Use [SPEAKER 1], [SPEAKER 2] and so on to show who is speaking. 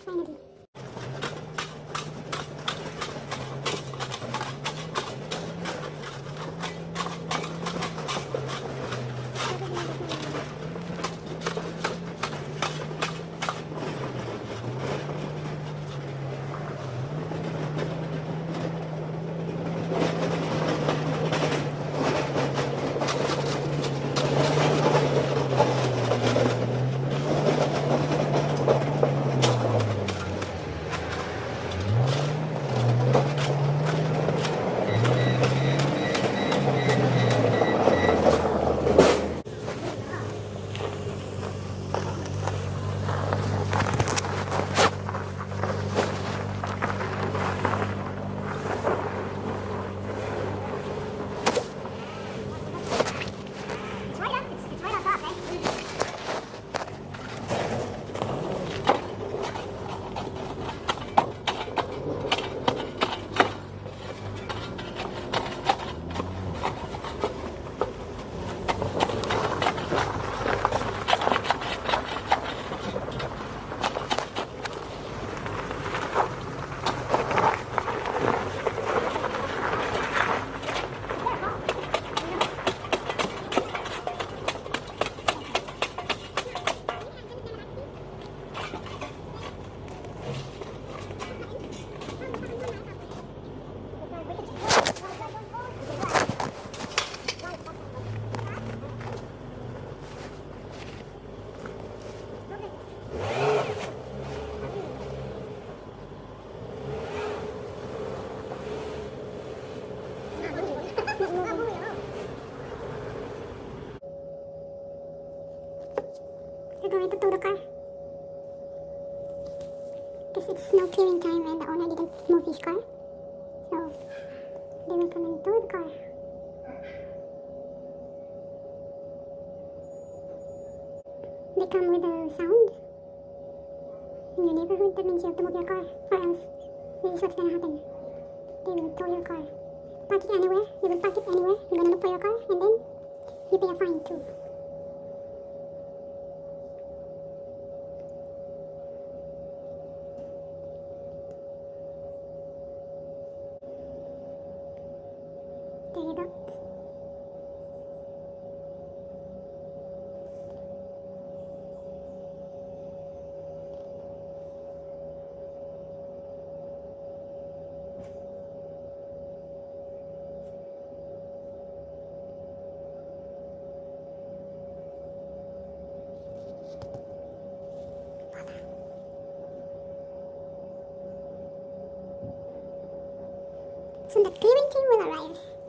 [SPEAKER 1] Finally. It's right on top, right? We're going to tow the car. Because it's no clearing time and the owner didn't move his car. So they will come and tow the car. They come with a sound in your neighborhood. That means you have to move your car, or else this is what's gonna happen. They will tow your car. Park it anywhere. They will park it anywhere. You're gonna look for your car and then you pay a fine too. There you go. Soon the clearing team will arrive.